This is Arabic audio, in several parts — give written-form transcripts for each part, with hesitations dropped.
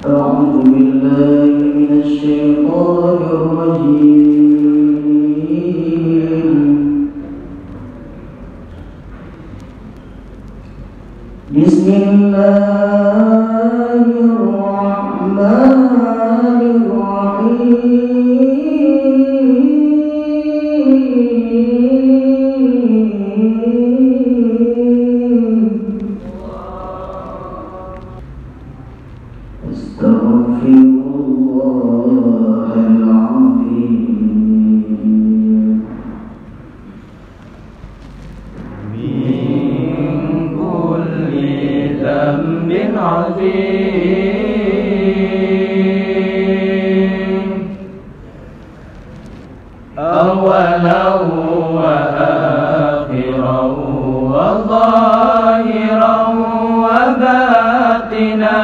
أعوذ بالله من الشيطان الرجيم. بسم الله الرحمن الرحيم. أستغفر الله العظيم من كل ذنب عظيم، أولا وآخرا وظاهرا وباطنا،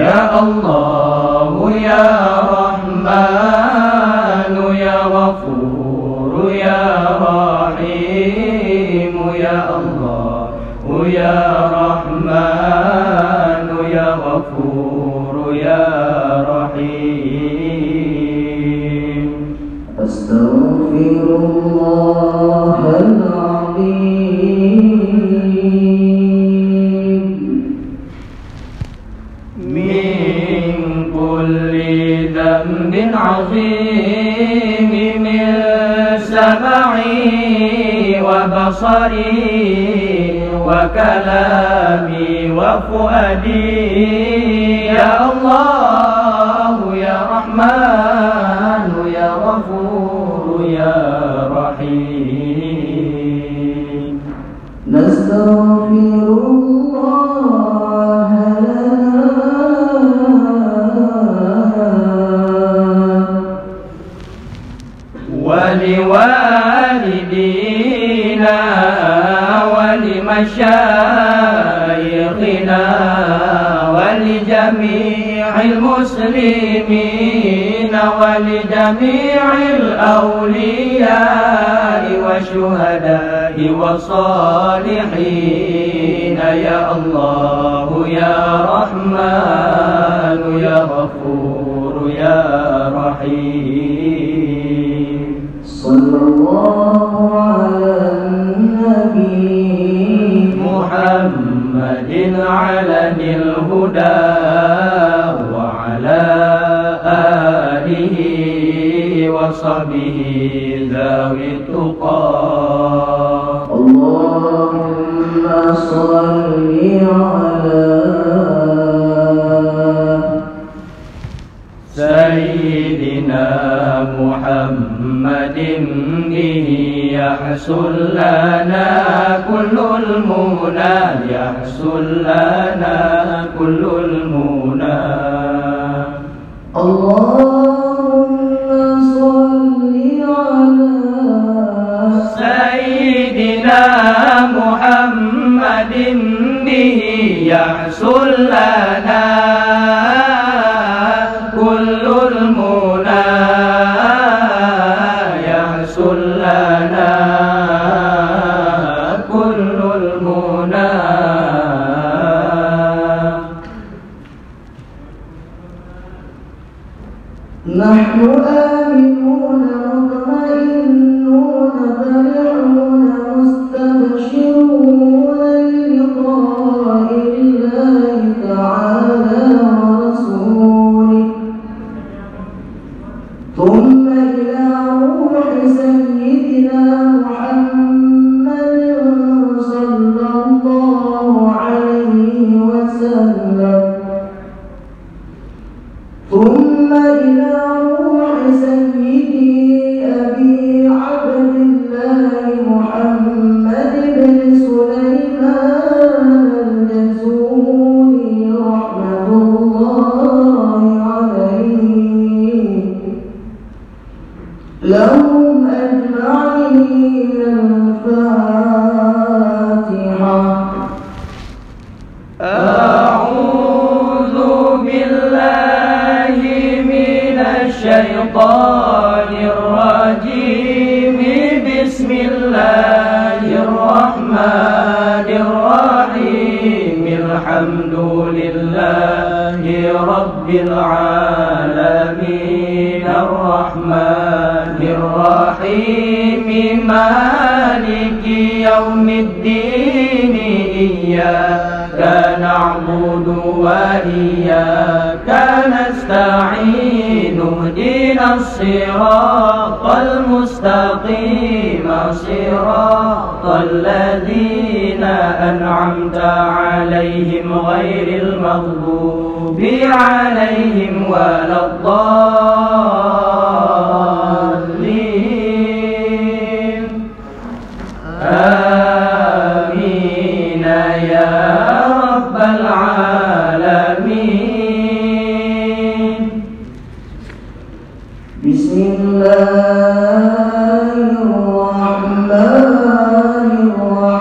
يا الله يا رحمن يا غفور يا رحيم، يا الله يا رحمن يا غفور يا رحيم. أستغفر الله العظيم من كل ذنب عظيم، من سمعي وبصري وكلامي وفؤادي، يا الله يا رحمن يا غفور يا رحيم. نستغفر الله ولوالدينا ولمشايخنا ولجميع المسلمين ولجميع الأولياء والشهداء والصالحين، يا الله يا رحمن يا غفور يا رحيم. صلى الله على النبي محمد علم الهدى وعلى آله وصحبه ذوي التقى. اللهم صل على سيدنا محمد، به يحصل لنا كل المنى، يحصل لنا كل المنى. اللهم صل على سيدنا محمد، به يحصل لنا كل المنى، يحصل لنا كل المنى. نحن آمنون مطمئنون فرحون مستبشرون بلقاء الله تعالى ورسوله، ثم إلى روح سيدنا محمد صلى الله عليه وسلم، ثم إلى روح سيدي أبي عبد الله محمد بن سليمان الحمد لله رب العالمين الرحمن الرحيم مالك يوم الدين إياك نعبد وإياك نستعين اهدنا الصراط المستقيم صراط الذين أنعمت عليهم غير المغضوب عليهم ولا الضالين آمين يا رب العالمين. بسم الله الرحمن الرحيم.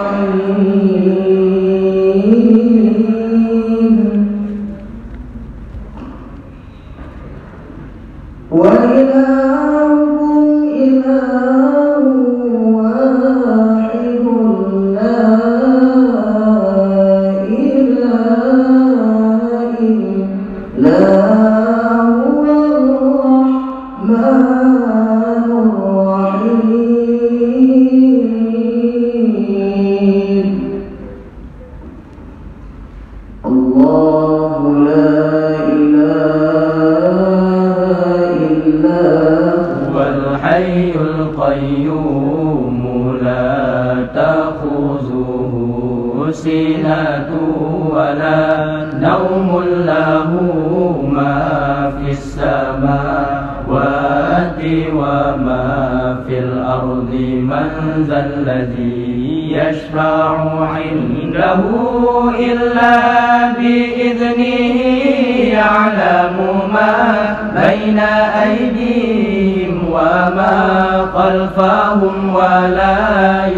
وإلهكم إله واحد لا إله إلا هو الرحمن الرحيم. الله لا إله إلا هو الحي القيوم لا تأخذه سنة ولا نوم له ما في السماوات وما في الأرض من ذا الذي يشفع عنده إلا بإذنه يعلم ما بين أيديهم وما خلفهم ولا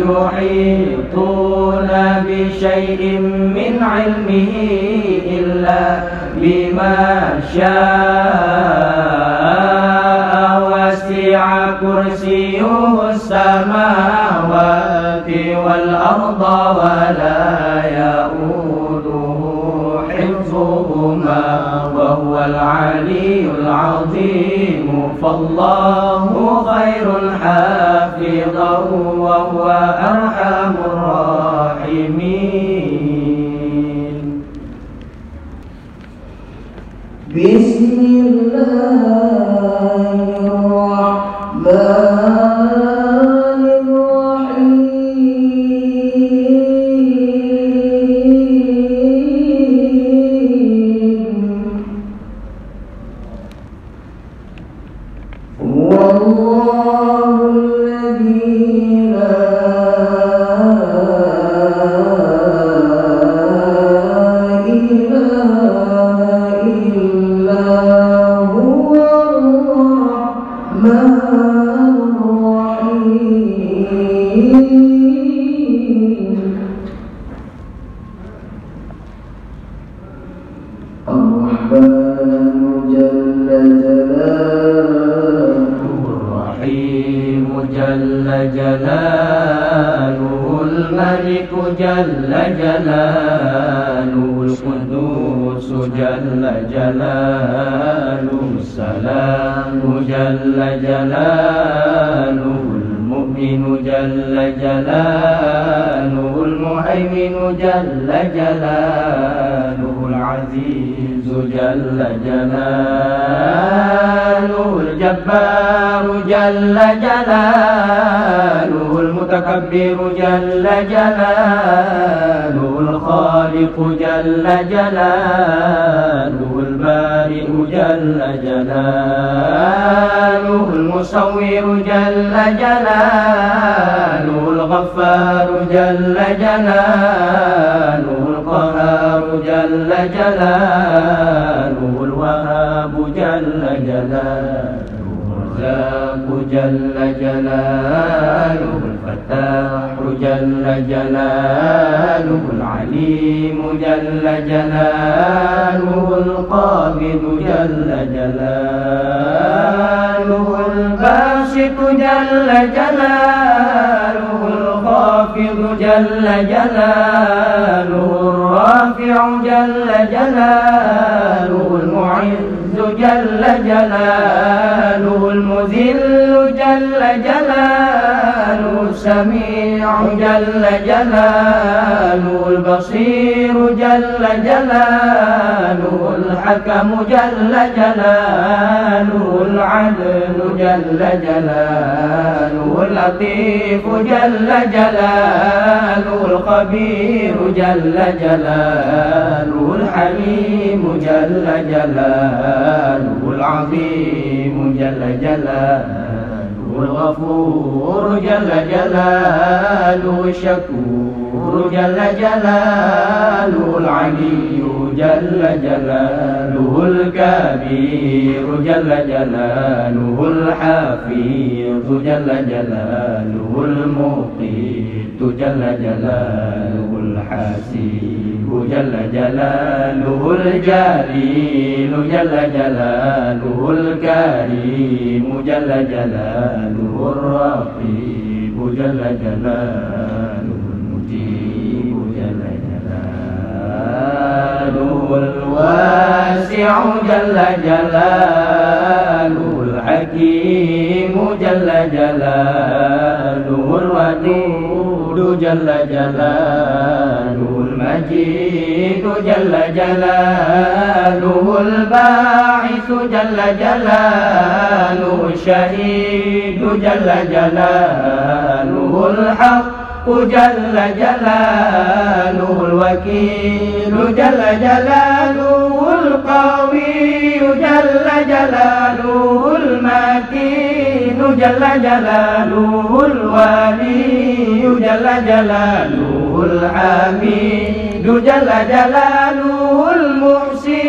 يحيطون بشيء من علمه إلا بما شاء وسع كرسيه السماوات والأرض ولا يؤوده حفظهما وهو العلي العظيم. فالله خير حافظا وهو أرحم الراحمين. بسم الله الرحمن الرحيم. هو الله الذي لا إله إلا هو الرحمن الرحيم. الرحمن جل جلاله الرحيم جل جلاله الملك جل جلاله القدوس جل جلاله السلام جل جلاله المؤمن جل جلاله المهيمن جل جلاله العزيز جل جلاله الجبار جل جلاله المتكبر جل جلاله الخالق جل جلاله البارئ جل جلاله المصور جل جلاله الغفار جل جلاله القهار جل جلاله الوهاب جل جلاله الرزاق جل جلاله الفتاح جل جلاله العليم جل جلاله القابض جل جلاله الباسط جل جلاله الخافض جل جلاله الرافع جل جلاله المعز جل جلاله المذل جل جلاله السميع جل جلاله البصير جل جلاله الحكم جل جلاله العدل جل جلاله اللطيف جل جلاله الخبير جل جلاله الحليم جل جلاله العظيم جل جلاله الغفور جل جلاله الشكور جل جلاله العلي جل جلاله الكبير جل جلاله الحفيظ جل جلاله المقيت جل جلاله الحسيب جل جلاله الجليل جل جلاله الكريم جل جلاله الرقيب جل جلاله المجيب جل جلاله الواسع جل جلاله الحكيم جل جلاله الودود جل جلاله المجيد جل جلاله الباعث جل جلاله الشهيد جل جلاله الحق جل جلاله الوكيل جل جلاله القوي جل جلاله المتين جل جلاله الولي جل جلاله الحميد جل جلاله المحصي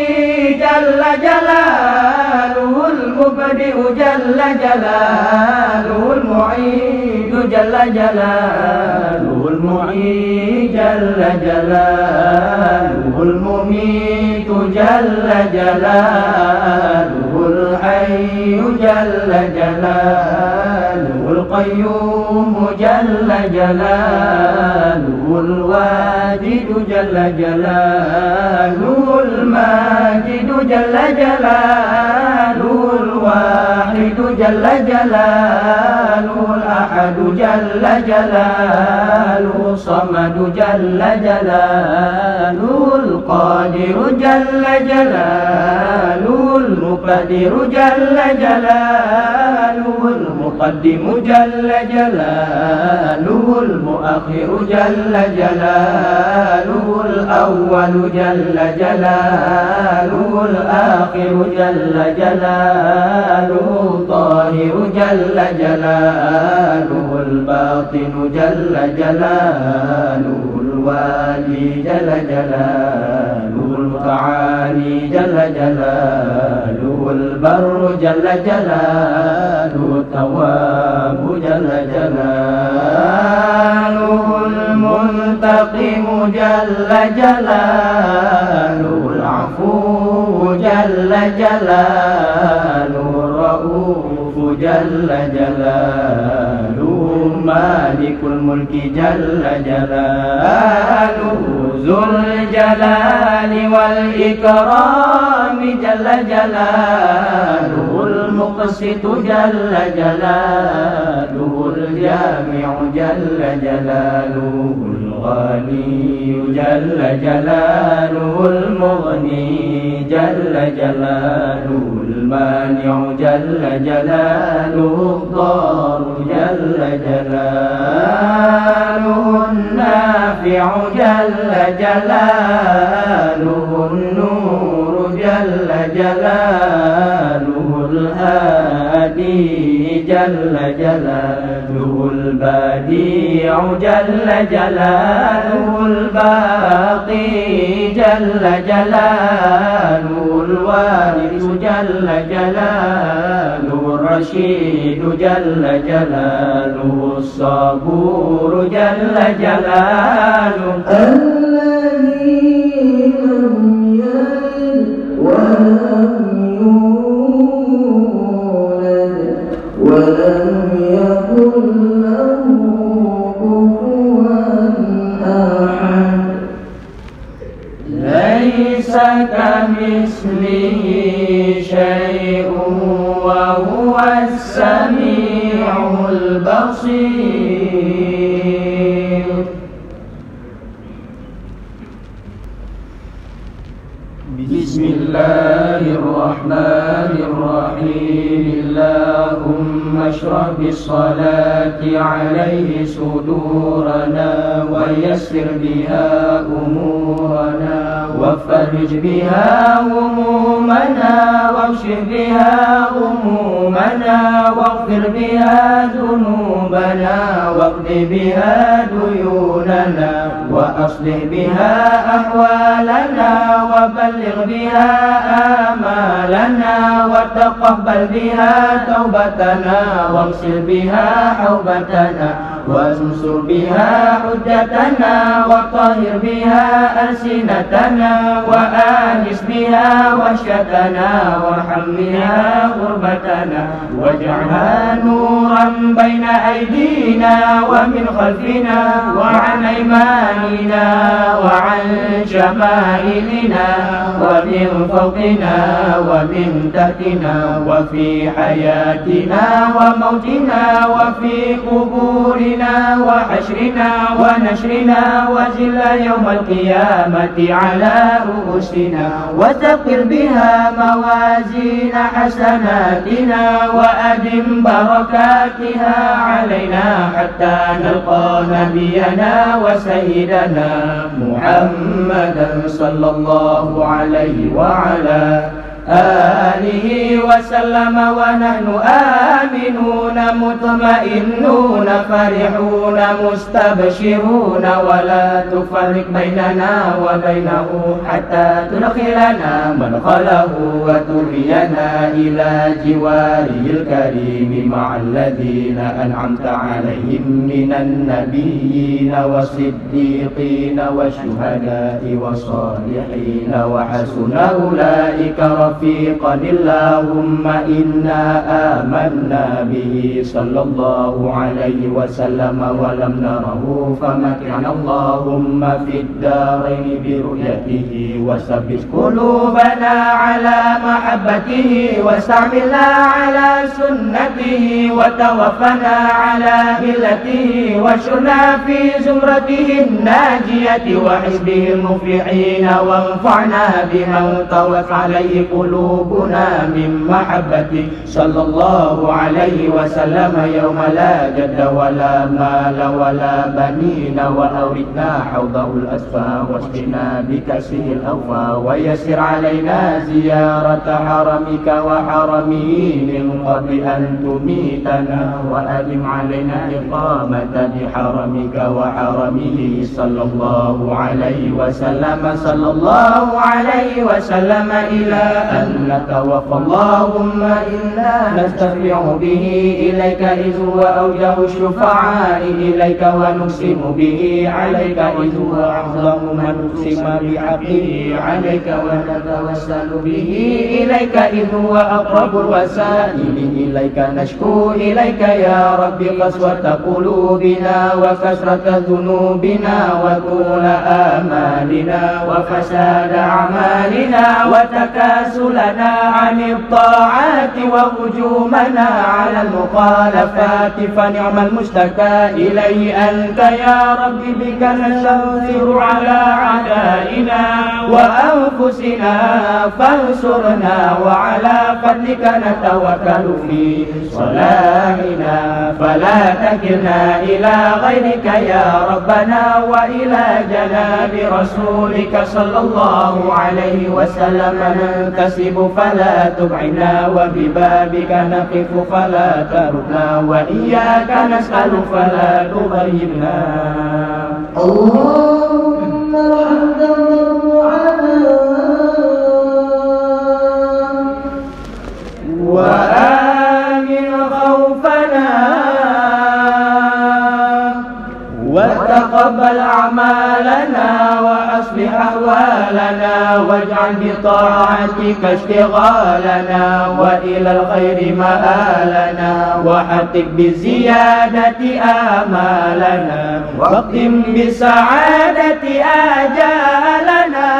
جل جلاله المبدئ جل جلاله المعيد جل جلاله المعيد جل جلاله المميت جل جلاله الحي جل جلاله القيوم جل جلاله الواجد جل جلاله الماجد جل جلاله الواحد جل جلاله الأحد جل جلاله الصمد جل جلاله القادر جل جلاله المقتدر جل جلاله المقدم جل جلاله المؤخر جل جلاله الأول جل جلاله الآخر جل جلاله الظاهر جل جلاله الباطن جل جلاله الوالي جل جلاله المتعالي جل جلاله البر جل جلاله التواب جل جلاله المنتقم جل جلاله العفو جل جلاله الرؤوف جل جلاله مالك الملك جل جلاله ذو الجلال والإكرام جل جلاله المقسط جل جلاله الجامع جل جلاله الغني جل جلاله المغني جل جلاله المانع جل جلاله الضار جل جلاله النافع جل جلاله النور جل جلاله الهادي جل جلاله البديع جل جلاله الباقي جل جلاله الوارث جل جلاله الرشيد جل جلاله الصبور جل جلاله الذي لم يلد ولم يولد ولم يكن له كفوا أحد ليس كمثله شيء وهو السميع البصير. بسم الله الرحمن الرحيم. اللهم اشرح بالصلاة عليه صدورنا ويسر بها أمورنا وفرج بها همومنا واكشف بها غمومنا واغفر بها ذنوبنا واقض بها ديوننا وأصلح بها أحوالنا وبلغ بها آمالنا وتقبل بها توبتنا واغسل بها حوبتنا وانصر بها حجتنا وطهر بها ألسنتنا وآنس بها وحشتنا وارحم بها غربتنا واجعلها نورا بين أيدينا ومن خلفنا وعن أيماننا وعن شمائلنا ومن فوقنا ومن تحتنا وفي حياتنا وموتنا وفي قبورنا وحشرنا ونشرنا وزل يوم القيامة على رؤوسنا وثقل بها موازين حسناتنا وأدم بركاتها علينا حتى نلقى نبينا وسيدنا محمدا صلى الله عليه وعلى آله وسلم ونحن آمنون مطمئنون فرحون مستبشرون ولا تفرق بيننا وبينه حتى تدخلنا مدخله وترينا إلى جواره الكريم مع الذين أنعمت عليهم من النبيين والصديقين والشهداء والصالحين وحسن أولئك رفيقا. اللهم إنا آمنا به صلى الله عليه وسلم ولم نره فمكن اللهم في الدارين برؤيته وثبت قلوبنا على محبته واستعملنا على سنته وتوفنا على ملته واشرنا في زمرته الناجية وحزبه المفلحين وانفعنا بمن طوت عليه قلوبنا من محبته صلى الله عليه وسلم يوم لا جد ولا مال ولا بنين وأوردنا حوضه الأسفى واسقنا بكأسه الأوفى ويسر علينا زيارة حرمك وحرمه من قبل أن تميتنا وأدم علينا إقامة بحرمك وحرمه صلى الله عليه وسلم صلى الله عليه وسلم إلى أن نتوفى. اللهم إنا نسترفع به إليك إذ هو أوجه الشفعاء إليك ونقسم به عليك إذ هو أعظم من أقسم بحقه عليك ونتوسل به إليك إذ هو أقرب الوسائل إليك نشكو إليك يا رب قسوة قلوبنا وكثرة ذنوبنا وطول آمالنا وفساد أعمالنا وتكاسلنا عن الطاعات وهجومنا على المخالفات فنعم المشتكى إليه أنت يا رب بك نستنصر على أعدائنا وأنفسنا فانصرنا وعلى فضلك نتوكل في صلاحنا فلا تكلنا إلى غيرك يا ربنا وإلى جناب رسولك صلى الله عليه وسلم ننتسب فلا تبعنا وببابك نقف فلا تردنا وإياك نسأل فلا تغيبنا. اللهم ارحم تضرعنا وآمن خوفنا وتقبل أعمالنا وأصلح أحوالنا واجعل بطاعتك اشتغالنا وإلى الخير مآلنا وحقق بزيادة آمالنا واختم بسعادة آجالنا.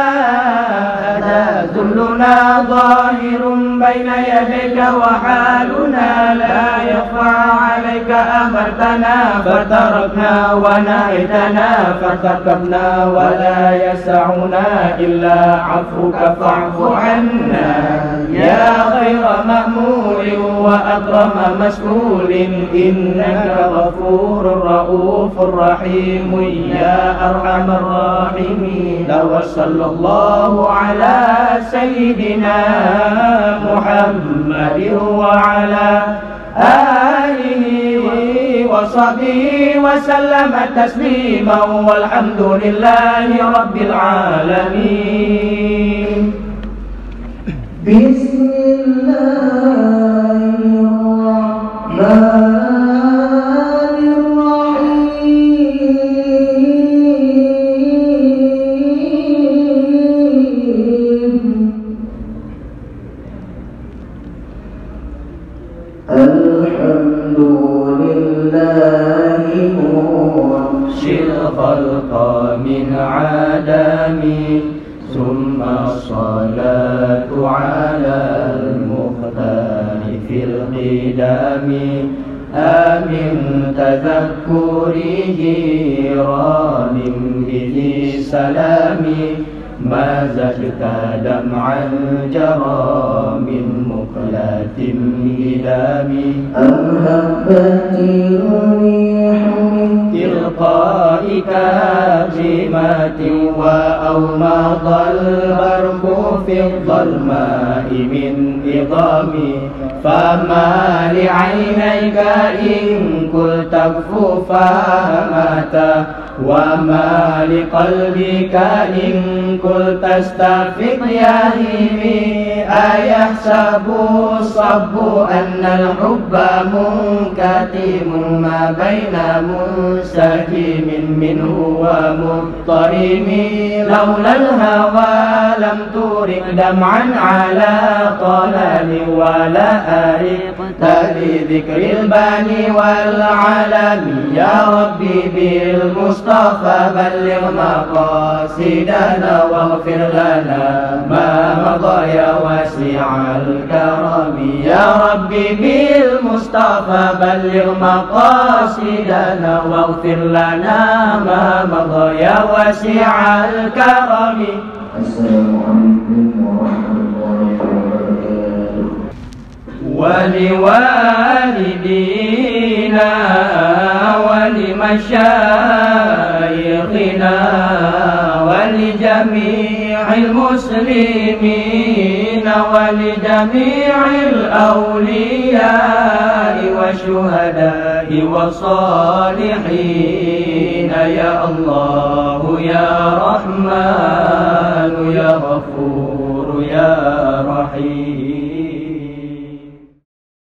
ظاهر بين يديك وحالنا لا يخفى عليك أمرتنا فتركنا ونهيتنا فارتكبنا ولا يسعنا إلا عفوك فاعف عنا يا خير مأمور وأكرم مسؤول إنك غفور رؤوف رحيم يا أرحم الراحمين وصلى الله على سيدنا محمد وعلى آله وصحبه وسلم تسليما والحمد لله رب العالمين. بسم الله الرحمن الرحيم. الحمد لله منشئ الخلق من عدم ثم الصلاة على المختار في القدام آمن تذكره ران بذي سلام ما زلت دمعا جرى من مقلة إلام أم هبت الريح من تلقاء كاظمات وأومض البرق في الظلماء من إضام فما لعينيك إن قلت كفوفها ماتا وما لقلبك إن قلت استفق يهيمي أيحسب الصب أن الحب منكتم ما بين منسكم منه ومضطرم لولا الهوى لم ترق دمعا على طلال ولا أرقت لذكر الباني والعالم يا ربي بالمصطفى بلغ مقاصدنا واغفر لنا ما مضى يا واسع الكرم يا ربي بالمصطفى بلغ مقاصدنا واغفر لنا ما مضى يا واسع الكرم. السلام عليكم ورحمة الله وبركاته. ولوالدينا ولمشايخنا ولجميع المسلمين ولجميع الأولياء والشهداء والصالحين يا الله يا رحمن يا غفور يا رحيم.